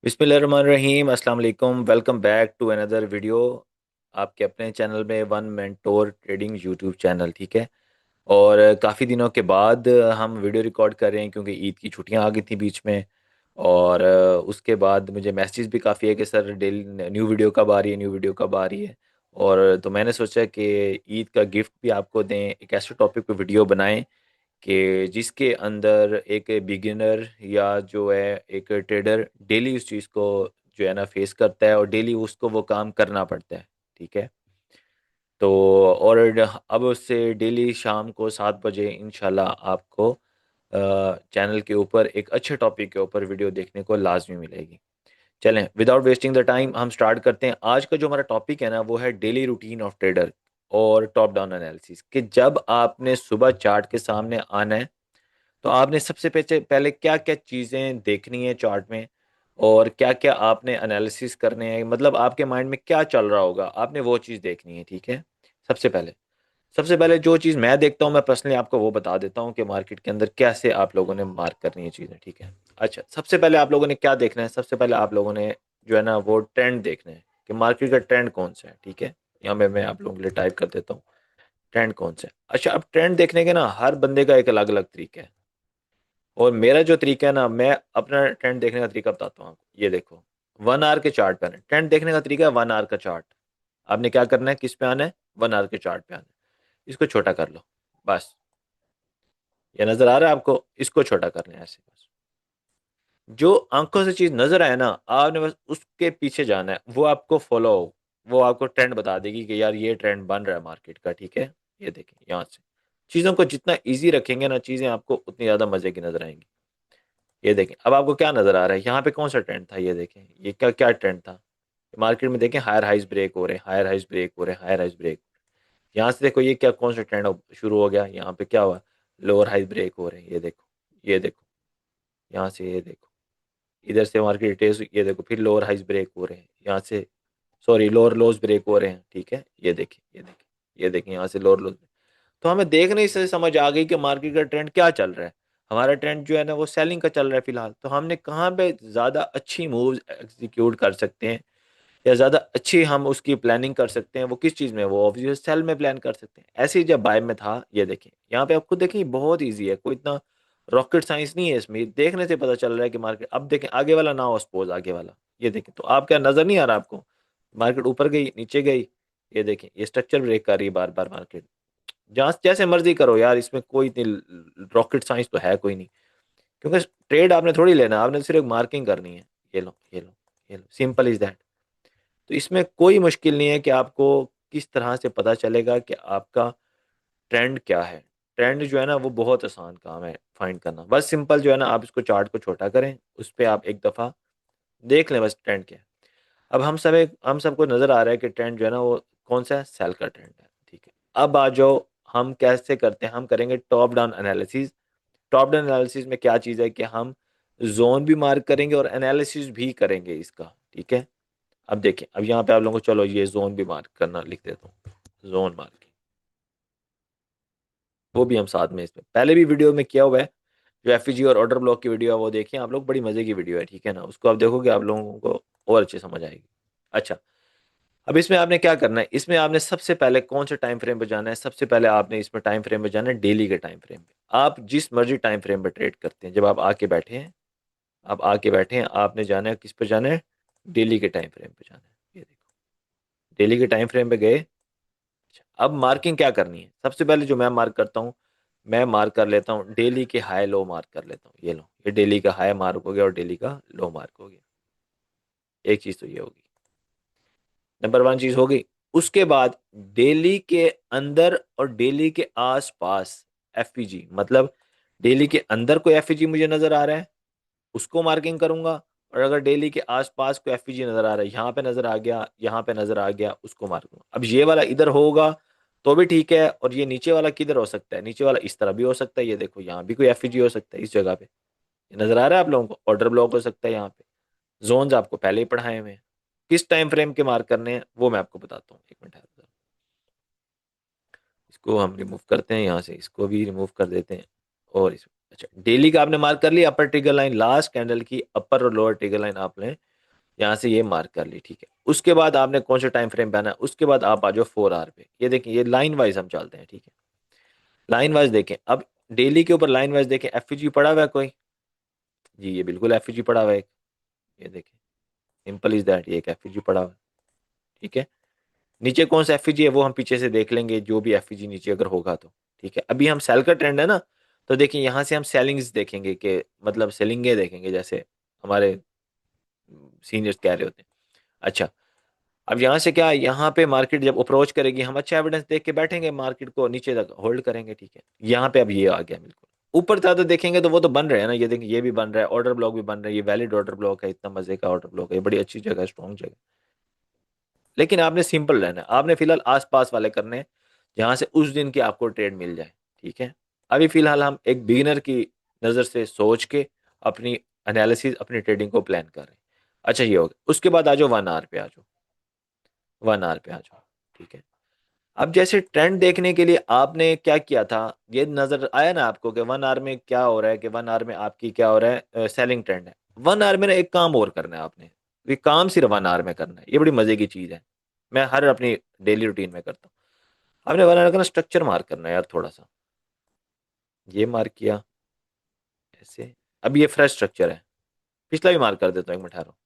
बिस्मिल्लाहिर्रहमानिर्रहीम अस्सलाम वालेकुम। Welcome back to another video आपके अपने चैनल में one mentor trading YouTube channel. ठीक है। और काफ़ी दिनों के बाद हम वीडियो रिकॉर्ड कर रहे हैं क्योंकि ईद की छुट्टियां आ गई थी बीच में। और उसके बाद मुझे मैसेज भी काफ़ी है कि सर डेली न्यू वीडियो कब आ रही है, न्यू वीडियो कब आ रही है। और तो मैंने सोचा कि ईद का गिफ्ट भी आपको दें, एक ऐसे टॉपिक पे वीडियो बनाएं कि जिसके अंदर एक बिगिनर या जो है एक ट्रेडर डेली उस चीज़ को जो है ना फेस करता है और डेली उसको वो काम करना पड़ता है। ठीक है। तो और अब उससे डेली शाम को 7 बजे इंशाल्लाह आपको चैनल के ऊपर एक अच्छे टॉपिक के ऊपर वीडियो देखने को लाजमी मिलेगी। चलें विदाउट वेस्टिंग द टाइम हम स्टार्ट करते हैं। आज का जो हमारा टॉपिक है ना वो है डेली रूटीन ऑफ ट्रेडर और टॉप डाउन एनालिसिस। कि जब आपने सुबह चार्ट के सामने आना है तो आपने सबसे पहले क्या क्या चीज़ें देखनी है चार्ट में और क्या क्या आपने एनालिसिस करने हैं, मतलब आपके माइंड में क्या चल रहा होगा आपने वो चीज़ देखनी है। ठीक है। सबसे पहले सबसे पहले जो चीज़ मैं देखता हूँ मैं पर्सनली आपको वो बता देता हूँ कि मार्केट के अंदर कैसे आप लोगों ने मार्क करनी है चीज़ें। ठीक है। अच्छा, सबसे पहले आप लोगों ने क्या देखना है, सबसे पहले आप लोगों ने जो है ना वो ट्रेंड देखना है कि मार्केट का ट्रेंड कौन सा है। ठीक है। यहाँ में मैं आप लोगों के लिए टाइप कर देता हूँ ट्रेंड कौन सा है। अच्छा, अब ट्रेंड देखने के ना हर बंदे का एक अलग अलग तरीका है और मेरा जो तरीका है ना मैं अपना ट्रेंड देखने का तरीका बताता हूँ आपको। ये देखो 1 आवर के चार्ट पे आना है। ट्रेंड देखने का तरीका है 1 आवर का चार्ट। आपने क्या करना है, किस पे आना है, 1 आवर के चार्ट पे आना है। इसको छोटा कर लो बस। ये नजर आ रहा है आपको, इसको छोटा करना है ऐसे बस। जो आंखों से चीज नजर आए ना आपने बस उसके पीछे जाना है, वो आपको फॉलो हो, वो आपको ट्रेंड बता देगी कि यार ये ट्रेंड बन रहा है मार्केट का। ठीक है। ये देखें यहाँ से चीजों को जितना इजी रखेंगे ना चीजें आपको उतनी ज्यादा मजे की नजर आएंगी। ये देखें अब आपको क्या नजर आ रहा है, यहाँ पे कौन सा ट्रेंड था, ये देखें ये क्या क्या ट्रेंड था। मार्केट में देखें हायर हाइस ब्रेक हो रहे हैं, हायर हाइस ब्रेक हो रहे हैं, हायर हाइस ब्रेक। यहाँ से देखो ये क्या कौन सा ट्रेंड शुरू हो गया, यहाँ पे क्या हुआ, लोअर हाइस ब्रेक हो रहे हैं। ये देखो, ये देखो, यहाँ से ये देखो, इधर से मार्केट टेस्ट, ये देखो फिर लोअर हाइस ब्रेक हो रहे हैं यहाँ से, सॉरी लोअर लोज ब्रेक हो रहे हैं। ठीक है। ये देखिए, ये देखिए, ये देखिए यहाँ से लोअर लोज। तो हमें देखने से समझ आ गई कि मार्केट का ट्रेंड क्या चल रहा है। हमारा ट्रेंड जो है ना वो सेलिंग का चल रहा है फिलहाल। तो हमने कहाँ पे ज़्यादा अच्छी मूव्स एग्जीक्यूट कर सकते हैं या ज़्यादा अच्छी हम उसकी प्लानिंग कर सकते हैं, वो किस चीज़ में, वो ऑब्वियस सेल में प्लान कर सकते हैं। ऐसे ही जब बाय में था, ये देखें यहाँ पे आपको देखें बहुत ईजी है, कोई इतना रॉकेट साइंस नहीं है इसमें। देखने से पता चल रहा है कि मार्केट, अब देखें आगे वाला ना हो सपोज आगे वाला, ये देखें तो आप क्या नज़र नहीं आ रहा आपको, मार्केट ऊपर गई नीचे गई। ये देखें ये स्ट्रक्चर ब्रेक कर रही है बार बार मार्केट। जहाँ जैसे मर्जी करो यार, इसमें कोई इतनी रॉकेट साइंस तो है कोई नहीं। क्योंकि ट्रेड आपने थोड़ी लेना, आपने सिर्फ मार्किंग करनी है। ये लो, ये लो, ये लो, सिंपल इज दैट। तो इसमें कोई मुश्किल नहीं है कि आपको किस तरह से पता चलेगा कि आपका ट्रेंड क्या है। ट्रेंड जो है ना वो बहुत आसान काम है फाइंड करना। बस सिंपल जो है ना आप इसको चार्ट को छोटा करें, उस पर आप एक दफ़ा देख लें बस ट्रेंड क्या है। अब हम सबको नज़र आ रहा है कि ट्रेंड जो है ना वो कौन सा है, सेल का ट्रेंड है। ठीक है। अब आ जाओ हम कैसे करते हैं, हम करेंगे top down analysis. Top down analysis में क्या चीज़ है कि हम जोन भी मार्क करेंगे और एनालिसिस भी करेंगे इसका। ठीक है। अब देखें, अब यहाँ पे आप लोगों को चलो ये जोन भी मार्क करना लिख देता हूँ, जोन मार्किंग वो भी हम साथ में इसमें पहले भी वीडियो में किया हुआ है। जो एफईजी और ऑर्डर ब्लॉक की वीडियो है वो देखिए आप लोग, बड़ी मजे की वीडियो है। ठीक है ना, उसको आप देखोगे आप लोगों को और अच्छे समझ आएगी। अच्छा, अब इसमें आपने क्या करना है, इसमें आपने सबसे पहले कौन से टाइम फ्रेम पे जाना है, सबसे पहले आपने इसमें टाइम फ्रेम पे जाना है डेली के टाइम फ्रेम पे। आप जिस मर्जी टाइम फ्रेम पे ट्रेड करते हैं, जब आप आके बैठे हैं, आप आके बैठे हैं, आपने जाना है किस पे जाना है, डेली के टाइम फ्रेम पे जाना है। ये देखो डेली के टाइम फ्रेम पे गए। अच्छा, अब मार्किंग क्या करनी है, सबसे पहले जो मैं मार्क करता हूँ, मैं मार्क कर लेता हूँ डेली के हाई लो मार्क कर लेता हूँ। ये लो, ये डेली का हाई मार्क हो गया और डेली का लो मार्क हो गया। एक चीज तो ये होगी, नंबर वन चीज होगी। उसके बाद डेली के अंदर और डेली के आसपास एफपीजी, मतलब डेली के अंदर कोई एफपीजी मुझे नजर आ रहा है उसको मार्किंग करूंगा। और अगर डेली के आसपास कोई एफपीजी नजर आ रहा है, यहाँ पे नजर आ गया, यहाँ पे नजर आ गया, उसको मार्क करूंगा। अब ये वाला इधर होगा तो भी ठीक है, और ये नीचे वाला किधर हो सकता है, नीचे वाला इस तरह भी हो सकता है। ये देखो यहाँ भी कोई एफपीजी हो सकता है इस जगह पे, ये नजर आ रहा है आप लोगों को, ऑर्डर ब्लॉक हो सकता है यहाँ पे। जोन्स आपको पहले ही पढ़ाए हुए हैं, किस टाइम फ्रेम के मार्क करने हैं वो मैं आपको बताता हूँ। एक मिनट है, इसको हम रिमूव करते हैं यहाँ से, इसको भी रिमूव कर देते हैं। और इस अच्छा, डेली का आपने मार्क कर लिया, अपर ट्रिगर लाइन लास्ट कैंडल की अपर और लोअर ट्रिगर लाइन आपने यहाँ से ये मार्क कर ली, ठीक है। उसके बाद आपने कौन सा टाइम फ्रेम पहना है, उसके बाद आप आ जाओ 4 आवर पे। ये देखें, ये लाइन वाइज हम चलते हैं, ठीक है। लाइन वाइज देखें, अब डेली के ऊपर लाइन वाइज देखें, एफ पड़ा हुआ है कोई? जी ये बिल्कुल एफ पड़ा हुआ है एक। ये देखें, सिंपल इज दैट, ये एक एफ पड़ा हुआ है, ठीक है। नीचे कौन सा एफ है वो हम पीछे से देख लेंगे, जो भी एफ नीचे अगर होगा तो, ठीक है। अभी हम सेल का ट्रेंड है ना, तो देखिए यहाँ से हम सेलिंग्स देखेंगे कि मतलब सेलिंगे देखेंगे, जैसे हमारे सीनियर्स कह रहे होते हैं। अच्छा, अब यहाँ से क्या, यहाँ पे मार्केट जब अप्रोच करेगी, हम अच्छा एविडेंस देख के बैठेंगे, मार्केट को नीचे तक होल्ड करेंगे, ठीक है। यहाँ पे अब ये आ गया बिल्कुल ऊपर ज्यादा देखेंगे तो वो तो बन रहे हैं ना, ये देखिए ये भी बन रहा है, ऑर्डर ब्लॉक भी बन रहा है, ये वैलिड ऑर्डर ब्लॉक है, इतना मजे का ऑर्डर ब्लॉक है, ये बड़ी अच्छी जगह है, स्ट्रॉन्ग जगह। लेकिन आपने सिंपल रहना है, आपने फिलहाल आसपास वाले करने हैं जहां से उस दिन की आपको ट्रेड मिल जाए, ठीक है। अभी फिलहाल हम एक बिगिनर की नज़र से सोच के अपनी एनालिसिस, अपनी ट्रेडिंग को प्लान कर रहे हैं। अच्छा ये हो गया, उसके बाद आ जाओ 1 आवर पे, आ जाओ 1 आवर पे आ जाओ, ठीक है। अब जैसे ट्रेंड देखने के लिए आपने क्या किया था, ये नजर आया ना आपको कि 1 आवर में क्या हो रहा है, कि 1 आवर में आपकी क्या हो रहा है, सेलिंग ट्रेंड है। 1 आवर में ना एक काम और करना है आपने, ये काम सिर्फ 1 आवर में करना है, ये बड़ी मजे की चीज है, मैं हर अपनी डेली रूटीन में करता हूँ। आपने 1 आवर का ना स्ट्रक्चर मार्क करना है यार थोड़ा सा। ये मार्क किया ऐसे, अब ये फ्रेश स्ट्रक्चर है, पिछला भी मार्क कर देता हूँ, एक मिनट ठहरो।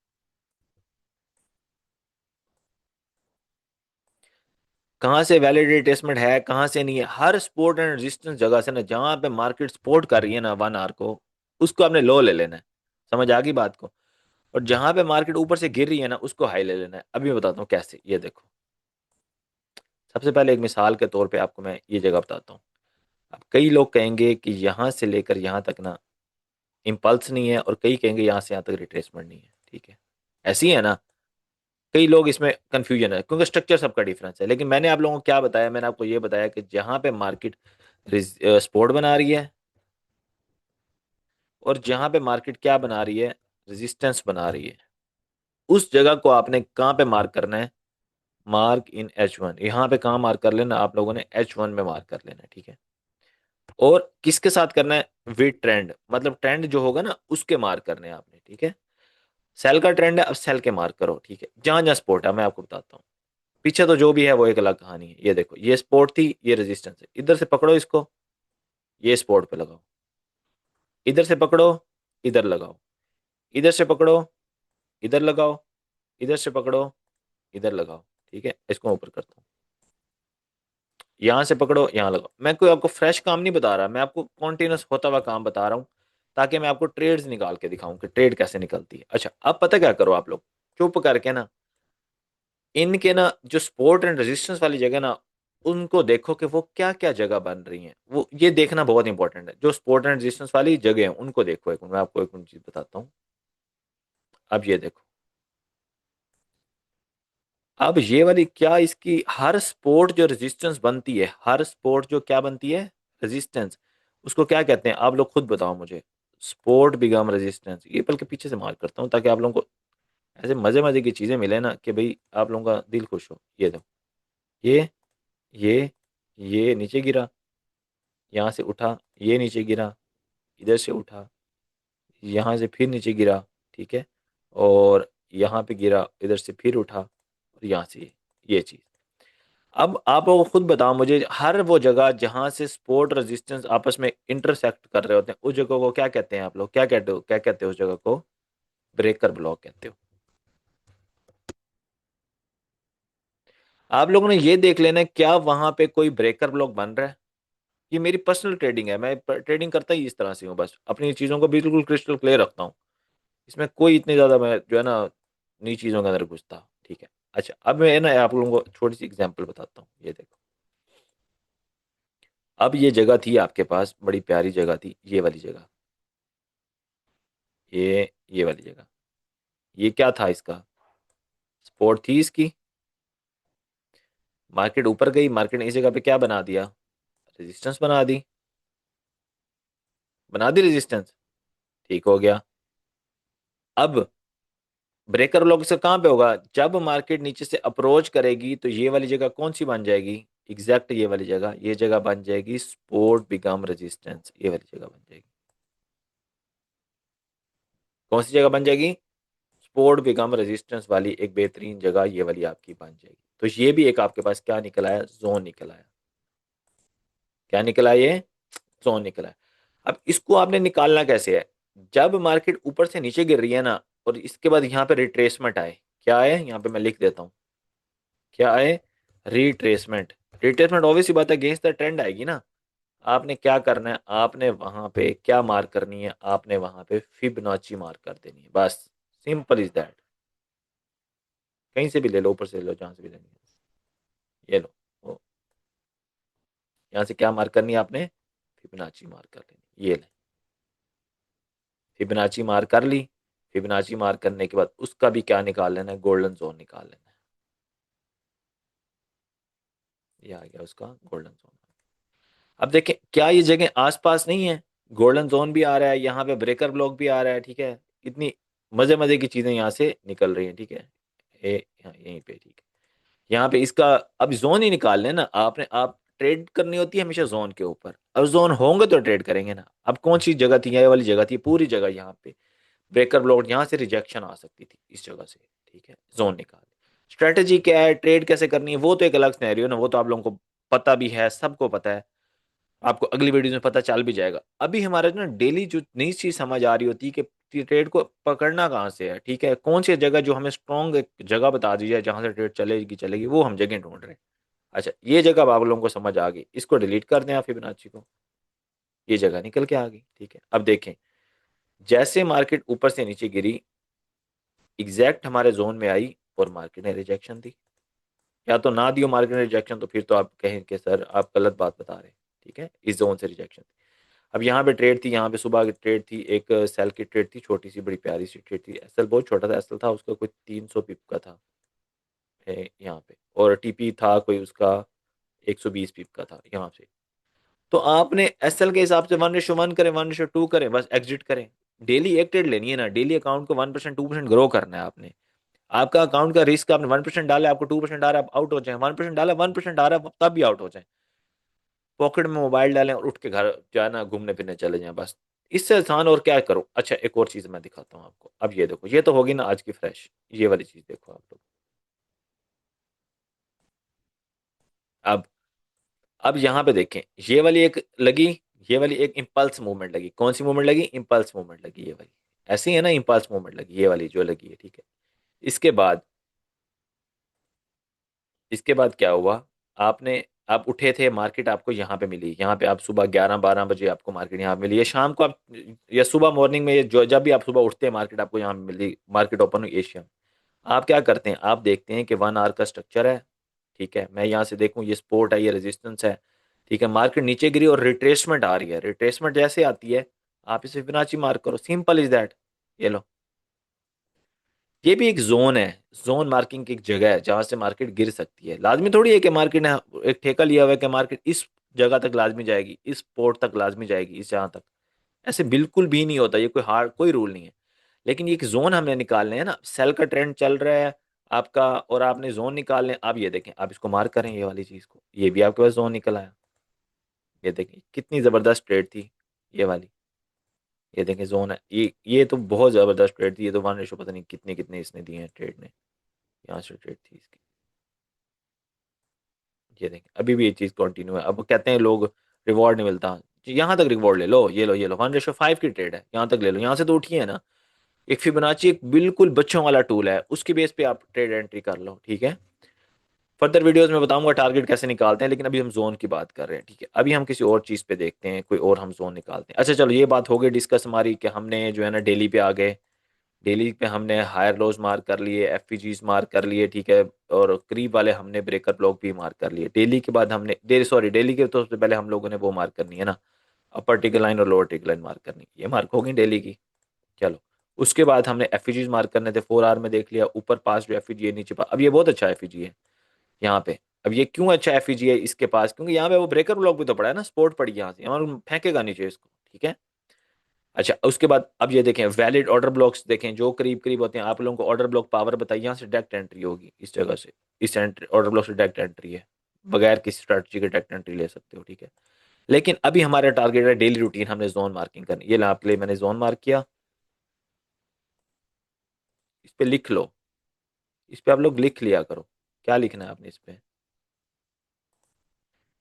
कहाँ से वैलिड रिट्रेसमेंट है, कहाँ से नहीं है, हर सपोर्ट एंड रेजिस्टेंस जगह से ना, जहां पे मार्केट सपोर्ट कर रही है ना 1 आवर को, उसको आपने लो ले लेना है। समझ आ गई बात को? और जहां पे मार्केट ऊपर से गिर रही है ना, उसको हाई ले लेना है। अभी मैं बताता हूँ कैसे, ये देखो। सबसे पहले एक मिसाल के तौर पे आपको मैं ये जगह बताता हूँ। अब कई लोग कहेंगे कि यहाँ से लेकर यहाँ तक ना इम्पल्स नहीं है, और कई कहेंगे यहाँ से यहाँ तक रिट्रेसमेंट नहीं है, ठीक है। ऐसी है ना, कई लोग इसमें कंफ्यूजन है क्योंकि स्ट्रक्चर सबका डिफरेंस है। लेकिन मैंने आप लोगों को क्या बताया, मैंने आपको ये बताया कि जहां पे मार्केट सपोर्ट बना रही है, और जहां पे मार्केट क्या बना रही है, रेजिस्टेंस बना रही है, उस जगह को आपने कहाँ पे मार्क करना है, मार्क इन H1। यहाँ पे कहाँ मार्क कर लेना आप लोगों ने, H1 में मार्क कर लेना है, ठीक है। और किसके साथ करना है, विद ट्रेंड, मतलब ट्रेंड जो होगा ना उसके मार्क करने हैं आपने, ठीक है। सेल का ट्रेंड है, अब सेल के मार्क करो, ठीक है। जहां जहां सपोर्ट है मैं आपको बताता हूँ, पीछे तो जो भी है वो एक अलग कहानी है। ये देखो, ये सपोर्ट थी, ये रेजिस्टेंस है, इधर से पकड़ो इसको, ये सपोर्ट पे लगाओ, इधर से पकड़ो, इधर लगाओ, इधर से पकड़ो, इधर लगाओ, इधर से पकड़ो, इधर लगाओ, ठीक है। इसको ऊपर करता हूँ, यहाँ से पकड़ो, यहाँ लगाओ। मैं कोई आपको फ्रेश काम नहीं बता रहा, मैं आपको कॉन्टिन्यूस होता हुआ काम बता रहा हूँ, ताकि मैं आपको ट्रेड्स निकाल के दिखाऊं कि ट्रेड कैसे निकलती है। अच्छा, अब पता क्या करो आप लोग, चुप करके ना इनके ना जो सपोर्ट एंड रेजिस्टेंस वाली जगह ना, उनको देखो कि वो क्या क्या जगह बन रही हैं, वो ये देखना बहुत इंपॉर्टेंट है। जो सपोर्ट एंड रेजिस्टेंस वाली जगह है उनको देखो, एक मिनट मैं आपको एक मिनट चीज बताता हूँ। अब ये देखो, अब ये वाली क्या, इसकी हर सपोर्ट जो रेजिस्टेंस बनती है, हर सपोर्ट जो क्या बनती है, रेजिस्टेंस, उसको क्या कहते हैं आप लोग खुद बताओ मुझे। सपोर्ट बिगम रेजिस्टेंस, ये बल्कि पीछे से मार्क करता हूँ ताकि आप लोगों को ऐसे मजे मजे की चीजें मिले ना, कि भाई आप लोगों का दिल खुश हो। ये देखो, ये ये ये नीचे गिरा, यहाँ से उठा, ये नीचे गिरा, इधर से उठा, यहाँ से फिर नीचे गिरा, ठीक है। और यहाँ पे गिरा, इधर से फिर उठा, और यहाँ से ये चीज। अब आप लोग खुद बताओ मुझे, हर वो जगह जहां से सपोर्ट रेजिस्टेंस आपस में इंटरसेक्ट कर रहे होते हैं, उस जगह को क्या कहते हैं आप लोग, क्या कहते हो, क्या कहते हो उस जगह को? ब्रेकर ब्लॉक कहते हो। आप लोगों ने ये देख लेना है, क्या वहां पे कोई ब्रेकर ब्लॉक बन रहा है। ये मेरी पर्सनल ट्रेडिंग है, मैं ट्रेडिंग करता ही इस तरह से हूँ, बस अपनी चीजों को बिल्कुल क्रिस्टल क्लियर रखता हूँ। इसमें कोई इतनी ज्यादा मैं जो है ना नई चीजों के अंदर घुसता, ठीक है। अच्छा, अब मैं ना आप लोगों को छोटी सी एग्जांपल बताता हूँ। ये देखो, अब ये जगह थी आपके पास, बड़ी प्यारी जगह थी, ये वाली जगह, ये वाली जगह, ये क्या था इसका, सपोर्ट थी इसकी। मार्केट ऊपर गई, मार्केट ने इस जगह पे क्या बना दिया, रेजिस्टेंस बना दी, बना दी रेजिस्टेंस, ठीक हो गया। अब ब्रेकर ब्लॉक से कहाँ पे होगा, जब मार्केट नीचे से अप्रोच करेगी तो ये वाली जगह कौन सी बन जाएगी, एग्जैक्ट ये वाली जगह, ये जगह बन जाएगी सपोर्ट बिकम रेजिस्टेंस, ये वाली जगह बन जाएगी। कौन सी जगह बन जाएगी, सपोर्ट विकम रेजिस्टेंस वाली एक बेहतरीन जगह ये वाली आपकी बन जाएगी। तो ये भी एक आपके पास क्या निकल आया, जोन निकल आया। क्या निकला ये, जोन निकला है। अब इसको आपने निकालना कैसे है, जब मार्केट ऊपर से नीचे गिर रही है ना, और इसके बाद यहाँ पे रिट्रेसमेंट आए, क्या आए यहाँ पे मैं लिख देता हूँ, क्या आए, रिट्रेसमेंट। रिट्रेसमेंट ऑब्वियसली बात है अगेंस्ट द ट्रेंड आएगी ना। आपने क्या करना है, आपने वहां पे क्या मार्क करनी है, आपने वहां पे फिबोनाची मार्क कर देनी है, बस। Simple is that. कहीं से भी ले लो, ऊपर से ले लो, जहां से भी लेनी है, ये लो। ओ, यहाँ से क्या मार्क करनी है आपने, फिबोनाची मार्क कर लेनी, ये ले। फिबोनाची मार्क कर ली। फिबोनाची मार्क करने के बाद उसका भी क्या निकाल लेना है, गोल्डन जोन निकाल लेना है। ये आ गया उसका गोल्डन जोन। अब देखें क्या ये जगह आसपास नहीं है, गोल्डन जोन भी आ रहा है, यहाँ पे ब्रेकर ब्लॉक भी आ रहा है, ठीक है। इतनी मजे मजे की चीजें यहाँ से निकल रही हैं, ठीक है। यहीं पे ठीक है। यहाँ पे इसका अब जोन ही निकालने हैं ना आपने, आप ट्रेड करनी होती है हमेशा जोन के ऊपर, अब जोन होंगे तो ट्रेड करेंगे ना। अब कौन सी जगह थी, ये वाली जगह थी, पूरी जगह यहाँ पे ब्रेकर ब्लॉक, यहाँ से रिजेक्शन आ सकती थी इस जगह से, ठीक है। जोन निकाल, स्ट्रेटेजी क्या है, ट्रेड कैसे करनी है, वो तो एक अलग सिनेरियो ना, वो तो आप लोगों को पता भी है, सबको पता है। आपको अगली वीडियो में पता चल भी जाएगा। अभी हमारे ना डेली जो नई चीज समझ आ रही होती है कि ट्रेड को पकड़ना कहाँ से है, ठीक है, कौन सी जगह जो हमें स्ट्रॉन्ग एक जगह बता दी जाए जहां से ट्रेड चलेगी चलेगी, वो हम जगह ढूंढ रहे हैं। अच्छा ये जगह अब आप लोगों को समझ आ गई, इसको डिलीट कर दें आप फिबोनाची को, ये जगह निकल के आ गई, ठीक है। अब देखें जैसे मार्केट ऊपर से नीचे गिरी, एग्जैक्ट हमारे जोन में आई और मार्केट ने रिजेक्शन दी, या तो ना दियो मार्केट ने रिजेक्शन तो फिर तो आप कहें कि सर आप गलत बात बता रहे हैं, ठीक है, इस जोन से रिजेक्शन। अब यहाँ पे ट्रेड थी, यहाँ पे सुबह की ट्रेड थी, एक सेल की ट्रेड थी, छोटी सी बड़ी प्यारी सी ट्रेड थी, एसएल बहुत छोटा था, एसएल था उसका कोई 300 पिप का था यहाँ पे, और टीपी था कोई उसका 120 पिप का था यहाँ से। तो आपने एसएल के हिसाब से 1:1 करें, 1:2 करें, बस एग्जिट करें। डेली एक ट्रेड लेनी है ना, डेली अकाउंट को 1% 2% ग्रो करना है आपने। आपका अकाउंट का रिस्क आपने 1% डाला, आपको 2% आ रहा है, आप आउट हो जाए, 1% डाला 1% आ रहा है तब भी आउट हो जाए। पॉकेट में मोबाइल डालें और उठ के घर जो है ना घूमने फिरने चले जाएं, बस। इससे आसान और क्या करो। अच्छा एक और चीज मैं दिखाता हूँ आपको, अब ये देखो, ये तो होगी ना आज की फ्रेश, ये वाली चीज देखो आप लोग। अब अब यहाँ पे देखें, ये वाली एक लगी, ये वाली एक इम्पल्स मूवमेंट लगी, कौन सी मूवमेंट लगी, इम्पल्स मूवमेंट लगी, ये वाली ऐसी है ना, इम्पल्स मूवमेंट लगी, ये वाली जो लगी है, ठीक है। इसके बाद, इसके बाद क्या हुआ, आपने, आप उठे थे, मार्केट आपको यहाँ पे मिली, यहाँ पे आप सुबह 11-12 बजे आपको मार्केट यहाँ पे मिली, या शाम को आप, या सुबह मॉर्निंग में, ये जो जब भी आप सुबह उठते हैं मार्केट आपको यहाँ पे मिली, मार्केट ओपन हुई एशिया में। आप क्या करते हैं, आप देखते हैं कि 1 आवर का स्ट्रक्चर है, ठीक है, मैं यहाँ से देखूँ ये सपोर्ट है, ये रेजिस्टेंस है, ठीक है। मार्केट नीचे गिरी और रिट्रेसमेंट आ रही है, रिट्रेसमेंट जैसे आती है आप इसे फिबोनाची मार्क करो, सिंपल इज दैट। ये लो, ये भी एक जोन है, जोन मार्किंग की एक जगह है जहां से मार्केट गिर सकती है। लाजमी थोड़ी है कि मार्केट ने एक ठेका लिया हुआ है कि मार्केट इस जगह तक लाजमी जाएगी, इस पोर्ट तक लाजमी जाएगी, इस जहां तक, ऐसे बिल्कुल भी नहीं होता, ये कोई हार्ड कोई रूल नहीं है। लेकिन ये एक जोन हमने निकालने हैं ना, सेल का ट्रेंड चल रहा है आपका, और आपने जोन निकालने, आप ये देखें, आप इसको मार्क करें, ये वाली चीज को, ये भी आपके पास जोन निकल आया। ये देखें कितनी जबरदस्त ट्रेड थी ये वाली, ये देखें जोन है, ये तो बहुत जबरदस्त ट्रेड थी, ये तो 1 रेशो पता नहीं कितने कितने इसने दिए हैं ट्रेड ने, यहाँ से ट्रेड थी इसकी। ये देखें अभी भी ये चीज कंटिन्यू है। अब कहते हैं लोग रिवॉर्ड नहीं मिलता, यहाँ तक रिवॉर्ड ले लो, ये लो, ये लो, 1:5 की ट्रेड है, यहाँ तक ले लो, यहाँ से तो उठी है ना। एक फिबोनाची एक बिल्कुल बच्चों वाला टूल है, उसके बेस पे आप ट्रेड एंट्री कर लो, ठीक है। फर्दर वीडियोस में बताऊंगा टारगेट कैसे निकालते हैं, लेकिन अभी हम जोन की बात कर रहे हैं, ठीक है। अभी हम किसी और चीज पे देखते हैं, कोई और हम जोन निकालते हैं। अच्छा चलो ये बात हो गई डिस्कस हमारी कि हमने जो है ना डेली पे आ गए, डेली पे हमने हायर लोज मार्क कर लिए, एफपीजीज मार्क कर लिए, ठीक है, और करीब वाले हमने ब्रेकर ब्लॉक भी मार्क कर लिए। डेली के बाद हमने डेली, सॉरी डेली के तो सबसे पहले हम लोगों ने वो मार्क करनी है ना, अपर टिक लाइन और लोअर टिक लाइन मार्क करनी, ये मार्क होगी डेली की। चलो उसके बाद हमने एफईजीज मार्क करने थे, 4 आवर में देख लिया, ऊपर पास जो एफईजी है, नीचे पास। अब ये बहुत अच्छा एफईजी है यहाँ पे। अब ये क्यों अच्छा एफईजी है इसके पास, क्योंकि यहाँ पे वो ब्रेकर ब्लॉक भी तो पड़ा है ना, सपोर्ट पड़ी है यहाँ से, यहाँ फेंकेगा नीचे इसको, ठीक है। अच्छा उसके बाद अब ये देखें वैलिड ऑर्डर ब्लॉक्स देखें जो करीब करीब होते हैं, आप लोगों को ऑर्डर ब्लॉक पावर बताइए, यहाँ से डायरेक्ट एंट्री होगी इस जगह से, इस एंट्री ऑर्डर ब्लॉक से डायरेक्ट एंट्री है, बगैर किसी स्ट्रैटेजी के डायरेक्ट एंट्री ले सकते हो, ठीक है। लेकिन अभी हमारा टारगेट है डेली रूटीन, हमने जोन मार्किंग करनी, ये आपके लिए मैंने जोन मार्क किया, पे लिख लो। इस पे आप लोग लिख लिया करो। क्या लिखना है आपने इस पे?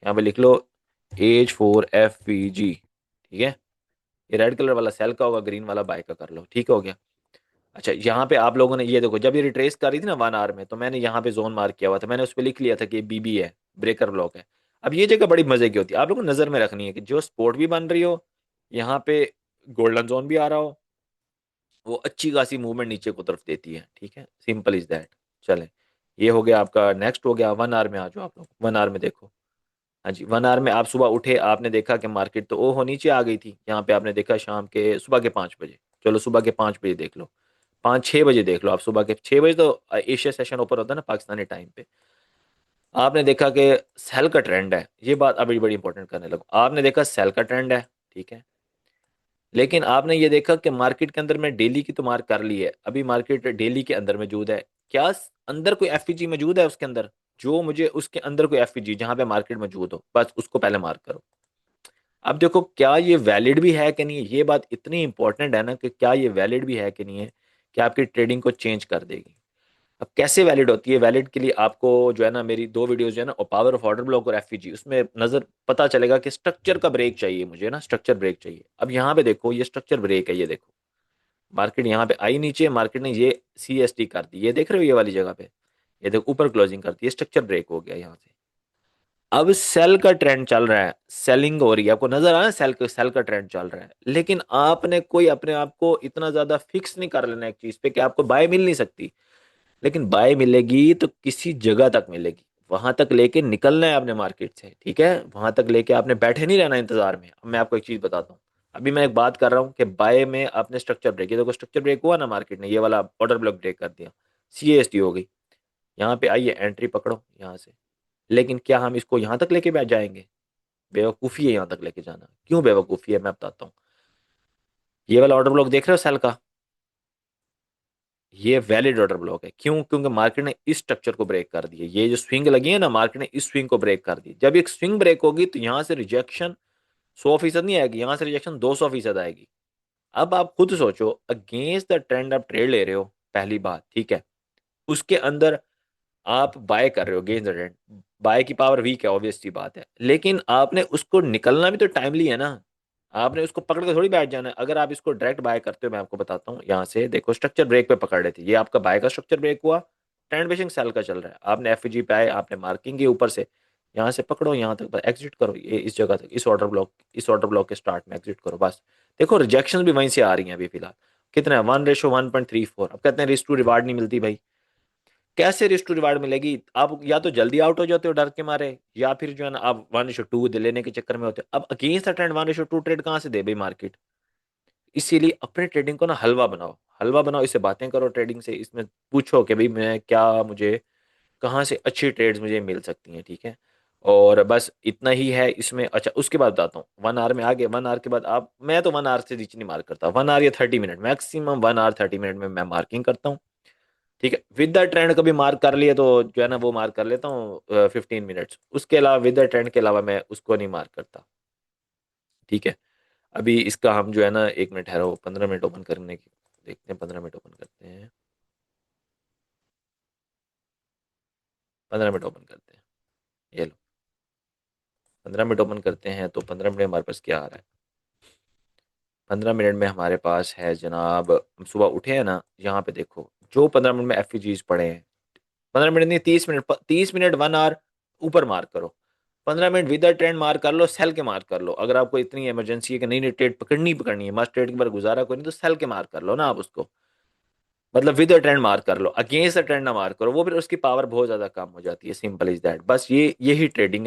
यहाँ पे लिख लो H4FVG। ठीक है, ये रेड कलर वाला सेल का होगा, ग्रीन वाला बाय का कर लो। ठीक हो गया। अच्छा, यहाँ पे आप लोगों ने ये देखो, जब ये रिट्रेस कर रही थी ना 1 आवर में, तो मैंने यहाँ पे जोन मार्क किया हुआ था, मैंने उस पर लिख लिया था कि BB है, ब्रेकर ब्लॉक है। अब ये जगह बड़ी मजे की होती है, आप लोगों को नजर में रखनी है कि जो स्पोर्ट भी बन रही हो, यहाँ पे गोल्डन जोन भी आ रहा हो, वो अच्छी खासी मूवमेंट नीचे को तरफ देती है। ठीक है, सिंपल इज दैट। चले, ये हो गया आपका। नेक्स्ट हो गया 1 आवर में। आ जाओ आप लोग 1 आवर में देखो। हाँ जी, 1 आवर में आप सुबह उठे, आपने देखा कि मार्केट तो ओहो नीचे आ गई थी। यहाँ पे आपने देखा शाम के सुबह के 5 बजे। चलो सुबह के 5 बजे देख लो, 5-6 बजे देख लो आप। सुबह के 6 बजे तो एशिया सेशन ओपन होता है ना पाकिस्तानी टाइम पे। आपने देखा कि सेल का ट्रेंड है, ये बात अभी बड़ी इंपॉर्टेंट करने लगो। आपने देखा सेल का ट्रेंड है, ठीक है, लेकिन आपने ये देखा कि मार्केट के अंदर में डेली की तो मार्क कर ली है, अभी मार्केट डेली के अंदर मौजूद है। क्या अंदर कोई एफईजी मौजूद है उसके अंदर? जो मुझे उसके अंदर कोई एफईजी जहां पे मार्केट मौजूद हो, बस उसको पहले मार्क करो। अब देखो क्या ये वैलिड भी है कि नहीं है, ये बात इतनी इंपॉर्टेंट है ना कि क्या ये वैलिड भी है कि नहीं है, कि आपकी ट्रेडिंग को चेंज कर देगी। अब कैसे वैलिड होती है? वैलिड के लिए आपको जो है ना, मेरी 2 वीडियोस जो है ना, पावर ऑफ ऑर्डर ब्लॉक और एफईजी, उसमें नजर पता चलेगा कि स्ट्रक्चर का ब्रेक चाहिए मुझे ना, स्ट्रक्चर ब्रेक चाहिए। अब यहाँ पे देखो, ये स्ट्रक्चर ब्रेक है, ये देखो मार्केट यहाँ पे आई नीचे, मार्केट ने ये CST कर दी, ये देख रहे हो ये वाली जगह पे, ये देखो ऊपर क्लोजिंग करती है, स्ट्रक्चर ब्रेक हो गया यहाँ से। अब सेल का ट्रेंड चल रहा है, सेलिंग हो रही है, आपको नजर आ रहा है सेल का ट्रेंड चल रहा है, लेकिन आपने कोई अपने आप को इतना ज्यादा फिक्स नहीं कर लेना एक चीज पे कि आपको बाय मिल नहीं सकती। लेकिन बाय मिलेगी तो किसी जगह तक मिलेगी, वहां तक लेके निकलना है आपने मार्केट से। ठीक है, वहां तक लेके आपने बैठे नहीं रहना इंतजार में। अब मैं आपको एक चीज बताता हूँ, अभी मैं एक बात कर रहा हूँ कि बाय में आपने स्ट्रक्चर ब्रेक, ये देखो स्ट्रक्चर ब्रेक हुआ ना, मार्केट ने ये वाला ऑर्डर ब्लॉक ब्रेक कर दिया, CST हो गई, यहाँ पे आइए एंट्री पकड़ो यहाँ से। लेकिन क्या हम इसको यहाँ तक लेके बैठ जाएंगे? बेवकूफ़ी है यहाँ तक लेके जाना। क्यों बेवकूफ़ी है, मैं बताता हूँ। ये वाला ऑर्डर ब्लॉक देख रहे हो सेल का, ये वैलिड ऑर्डर ब्लॉक है। क्यों? क्योंकि मार्केट ने इस स्ट्रक्चर को ब्रेक कर दिया, ये जो स्विंग लगी है ना, मार्केट ने इस स्विंग को ब्रेक कर दी। जब एक स्विंग ब्रेक होगी तो यहाँ से रिजेक्शन 100% नहीं आएगी, यहाँ से रिजेक्शन 200% आएगी। अब आप खुद सोचो, अगेंस्ट द ट्रेंड आप ट्रेड ले रहे हो, पहली बात, ठीक है, उसके अंदर आप बाय कर रहे हो अगेंस्ट द ट्रेंड, बाय की पावर वीक है, ऑब्वियस सी बात है, लेकिन आपने उसको निकलना भी तो टाइमली है ना। आपने उसको पकड़ के थोड़ी बैठ जाना है। अगर आप इसको डायरेक्ट बाय करते हो, मैं आपको बताता हूँ, यहाँ से देखो स्ट्रक्चर ब्रेक पे पकड़ रहे थे, ये आपका बाय का स्ट्रक्चर ब्रेक हुआ, ट्रेंड बेसिंग सेल का चल रहा है, आपने एफजी पे आए, आपने मार्किंग के ऊपर से यहाँ से पकड़ो, यहाँ तक एग्जिट करो, ये इस जगह तक, इस ऑर्डर ब्लॉक के स्टार्ट में एग्जिट करो बस। देखो रिजेक्शन भी वहीं से आ रही हैं अभी फिलहाल। कितना है? 1:1.34। अब कहते हैं रिस्क टू रिवार्ड नहीं मिलती भाई। कैसे रिस्क टू रिवार्ड मिलेगी? आप या तो जल्दी आउट हो जाते हो डर के मारे, या फिर जो है ना आप 1:2 लेने के चक्कर में होते हो। अब अगेंस्ट द ट्रेंड 1:2 ट्रेड कहाँ से दे भाई मार्केट? इसीलिए अपने ट्रेडिंग को ना हलवा बनाओ, हलवा बनाओ, इससे बातें करो ट्रेडिंग से, इसमें पूछो कि भाई मैं क्या, मुझे कहाँ से अच्छी ट्रेड्स मुझे मिल सकती हैं। ठीक है, और बस इतना ही है इसमें। अच्छा, उसके बाद बताता हूँ, 1 आवर में आगे, 1 आवर के बाद आप, मैं तो 1 आवर से नीचे नहीं मार्क करता, 1 आवर या 30 मिनट मैक्सिमम, 1 आवर 30 मिनट में मैं मार्किंग करता हूँ। ठीक है, विद द ट्रेंड कभी मार्क कर लिए तो जो है ना वो मार्क कर लेता हूँ 15 मिनट्स, उसके अलावा विद द ट्रेंड के अलावा मैं उसको नहीं मार्क करता। ठीक है, अभी इसका हम जो है ना, 1 मिनट ठहरो, 15 मिनट ओपन करने की देखते हैं, 15 मिनट ओपन करते हैं, 15 मिनट ओपन करते हैं, ये लो, 15 मिनट ओपन करते हैं, तो 15 मिनट में हमारे पास क्या आ रहा है? 15 मिनट में हमारे पास है जनाब, हम सुबह उठे हैं ना, यहाँ पे देखो जो 15 मिनट में एफईजीज पड़े हैं, 15 मिनट नहीं, 30 मिनट, 30 मिनट, 1 आवर ऊपर मार्क करो, 15 मिनट विद ट्रेंड मार्क कर लो, सेल के मार्क कर लो। अगर आपको इतनी इमरजेंसी है कि नहीं नहीं ट्रेड पकड़नी है, मस्ट ट्रेड के बाद गुजारा कोई नहीं, तो सेल के मार्क कर लो ना आप उसको, मतलब विद ट्रेंड मार्क कर लो, अगेंस्ट द ट्रेंड ना मार्क करो, वो फिर उसकी पावर बहुत ज्यादा कम हो जाती है। सिंपल इज दैट, बस ये यही ट्रेडिंग